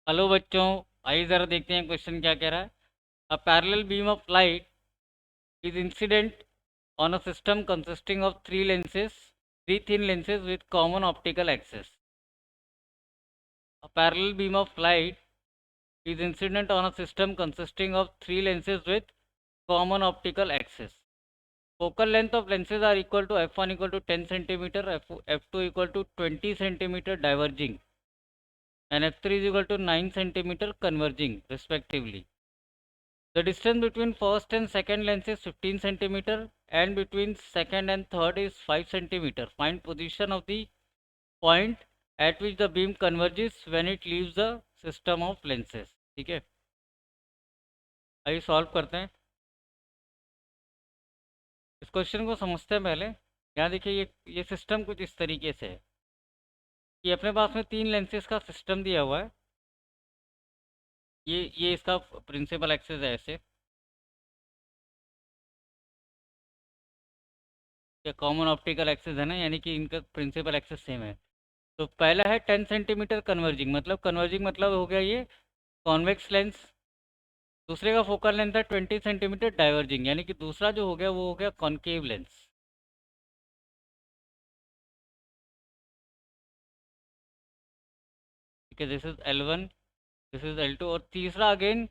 Hello बच्चों। आइए ज़रा देखते हैं क्वेश्चन क्या कह रहा है। A parallel beam of light is incident on a system consisting of three thin lenses with common optical axis. A parallel beam of light is incident on a system consisting of three lenses with common optical axis. Focal length of lenses are equal to f1 equal to 10 centimeter, f2 equal to 20 centimeter diverging, and f3 is equal to 9 centimeter converging respectively. The distance between first and second lens is 15 centimeter, and between second and third is 5 centimeter. Find position of the point at which the beam converges when it leaves the system of lenses. ठीक है, आइए solve करते हैं। इस question को समझते हैं पहले। यहाँ देखिए, ये सिस्टम कुछ इस तरीके से है कि अपने पास में तीन लेंसेज का सिस्टम दिया हुआ है। ये इसका प्रिंसिपल एक्सिस है ऐसे, या कॉमन ऑप्टिकल एक्सिस है ना, यानी कि इनका प्रिंसिपल एक्सिस सेम है। तो पहला है 10 सेंटीमीटर कन्वर्जिंग, मतलब हो गया ये कॉन्वेक्स लेंस। दूसरे का फोकल लेंथ है 20 सेंटीमीटर डाइवर्जिंग, यानी कि दूसरा जो हो गया वो हो गया कॉन्केव लेंस। ठीक है, this is L1, this is L2, और तीसरा अगेन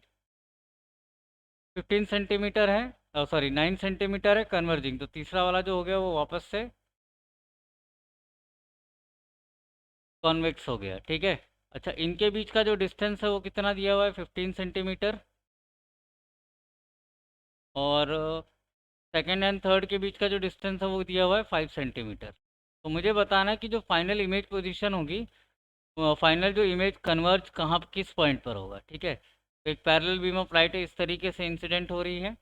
15 सेंटीमीटर है, सॉरी 9 सेंटीमीटर है कन्वर्जिंग। तो तीसरा वाला जो हो गया वो वापस से कॉन्वेक्स हो गया। ठीक है, अच्छा, इनके बीच का जो डिस्टेंस है वो कितना दिया हुआ है, 15 सेंटीमीटर। और सेकेंड एंड थर्ड के बीच का जो डिस्टेंस है वो दिया हुआ है 5 सेंटीमीटर। तो मुझे बताना है कि जो फाइनल इमेज पोजीशन होगी, फाइनल जो इमेज कन्वर्ज कहाँ किस पॉइंट पर होगा। ठीक है, तो एक पैरेलल बीम ऑफ लाइट इस तरीके से इंसिडेंट हो रही है।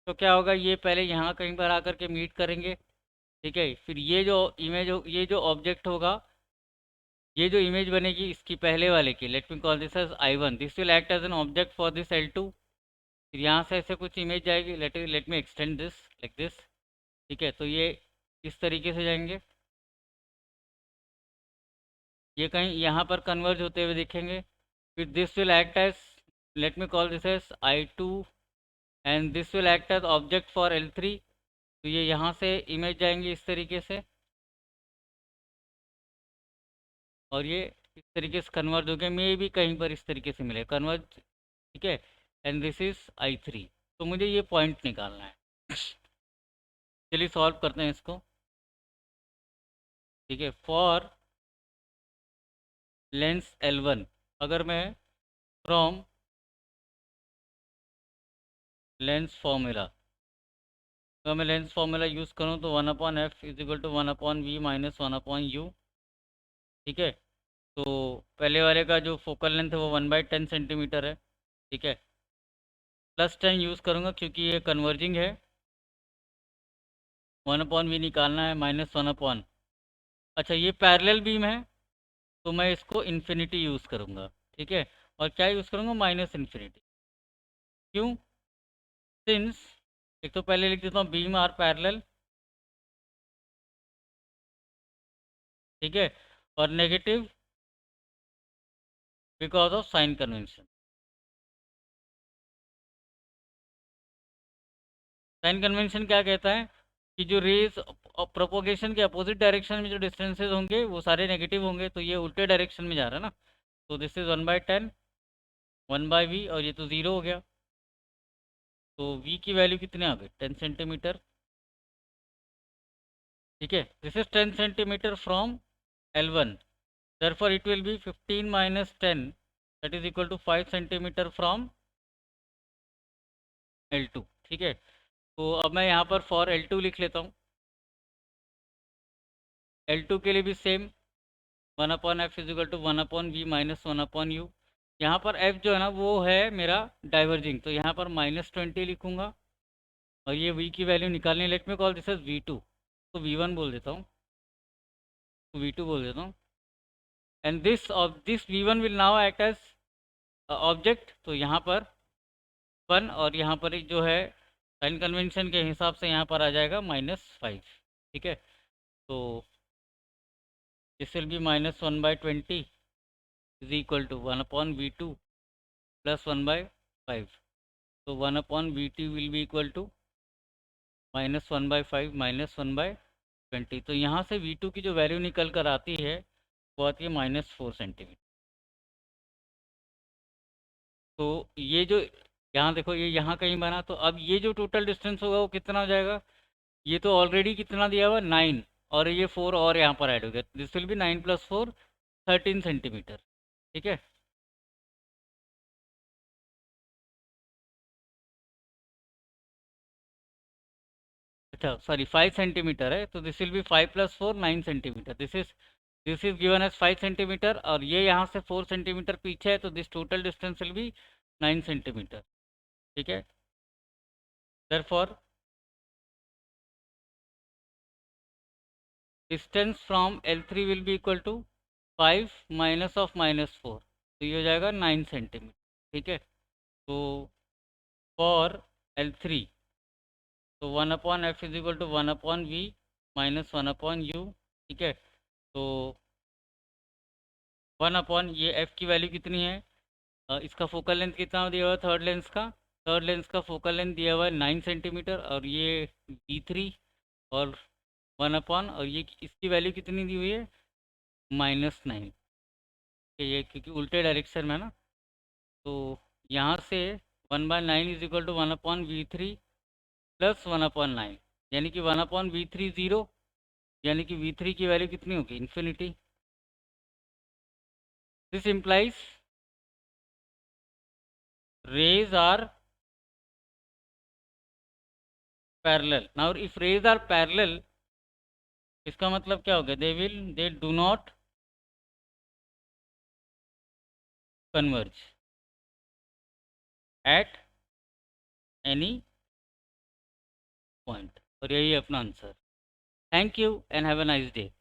तो क्या होगा, ये पहले यहाँ कहीं पर आकर के मीट करेंगे। ठीक है, फिर ये जो ऑब्जेक्ट होगा, ये जो इमेज बनेगी इसकी पहले वाले की, let me call this as I1, this will act as an object for this L2। फिर यहाँ से ऐसे कुछ इमेज जाएगी, let me extend this like this. ठीक है, तो ये इस तरीके से जाएंगे, ये कहीं यहाँ पर कन्वर्ज होते हुए दिखेंगे। फिर this will act as, let me call this as I2, and this will act as object for L3। तो ये यहाँ से इमेज जाएंगे इस तरीके से, और ये इस तरीके से कन्वर्ज हो गया, मे भी कहीं पर इस तरीके से मिले कन्वर्ज। ठीक है, एंड दिस इज I3। तो मुझे ये पॉइंट निकालना है। चलिए सॉल्व करते हैं इसको। ठीक है, फॉर लेंस L1, अगर मैं फ्रॉम लेंस फॉर्मूला, अगर मैं लेंस फॉर्मूला यूज़ करूँ तो 1/f is equal to 1/v minus 1/u। ठीक है, तो पहले वाले का जो फोकल लेंथ है वो 1/10 सेंटीमीटर है। ठीक है, प्लस 10 यूज़ करूँगा क्योंकि ये कन्वर्जिंग है। 1/v निकालना है, माइनस 1/, अच्छा ये पैरेलल बीम है तो मैं इसको इन्फिनिटी यूज़ करूँगा। ठीक है, और क्या यूज़ करूँगा, माइनस इन्फिनिटी। क्यों, सिंस, एक तो पहले लिख देता हूँ बीम आर पैरेलल। ठीक है, और negative because of sign convention. Sign convention क्या कहता है कि जो रेज प्रोपोगेशन के अपोजिट डायरेक्शन में जो डिस्टेंसेज होंगे वो सारे नेगेटिव होंगे, तो ये उल्टे डायरेक्शन में जा रहा है ना। तो दिस इज 1/10, 1/v, और ये तो ज़ीरो हो गया। तो v की वैल्यू कितने आ गए, 10 सेंटीमीटर। ठीक है, this is 10 centimetre from L1, therefore it will be 15 minus 10, that is equal to 5 centimetre from L2। ठीक है, तो अब मैं यहाँ पर फॉर L2 लिख लेता हूँ। L2 के लिए भी same, 1/f is equal to 1/v minus 1/u। यहाँ पर f जो है ना वो है मेरा डाइवर्जिंग, तो यहाँ पर -20 लिखूँगा, और ये v की वैल्यू निकालनी, let me call this as V2, तो V1 बोल देता हूँ, तो V2 बोल देता हूँ। And this V1 will now act as object, तो यहाँ पर 1, और यहाँ पर जो है साइन कन्वेंशन के हिसाब से यहाँ पर आ जाएगा -5। ठीक है, तो this will be -1/20, is equal to 1/v2 plus 1/5. So 1/v2 will be equal to -1/5 -1/20. तो यहाँ से v2 की जो वैल्यू निकल कर आती है वो आती है -4 सेंटीमीटर. तो ये जो यहाँ देखो ये यहाँ कहीं बना, तो अब ये जो टोटल डिस्टेंस होगा वो कितना हो जाएगा? ये तो ऑलरेडी कितना दिया हुआ 9, और ये 4 और यहाँ पर ऐड हो गया. This will be 9 + 4 13 centimetre. ठीक है. अच्छा सॉरी 5 सेंटीमीटर है, तो this will be 5 + 4 9 centimetre. This is given as 5 centimetre, और ये यहाँ से 4 सेंटीमीटर पीछे है, तो this total distance will be 9 centimetre. ठीक है. Therefore distance from L3 will be equal to 5 minus of -4, तो ये हो जाएगा 9 सेंटीमीटर. ठीक है. तो फॉर L3, तो 1/f is equal to 1/v minus 1/u. ठीक है. तो 1 ये f की वैल्यू कितनी है? इसका फोकल लेंथ कितना दिया हुआ है? थर्ड लेंस का फोकल लेंथ दिया हुआ है 9 सेंटीमीटर, और ये v3, और 1 और ये इसकी वैल्यू कितनी दी हुई है? -9. ये क्योंकि उल्टे डायरेक्शन में है ना, तो यहाँ से 1/9 is equal to 1/v3 plus 1/9, यानी कि 1/v3 0, यानी कि v3 की वैल्यू कितनी होगी? Infinity. This implies rays are parallel. Now if rays are parallel, इसका मतलब क्या हो गया? they do not converge at any point. और यही है अपना answer. Thank you and have a nice day.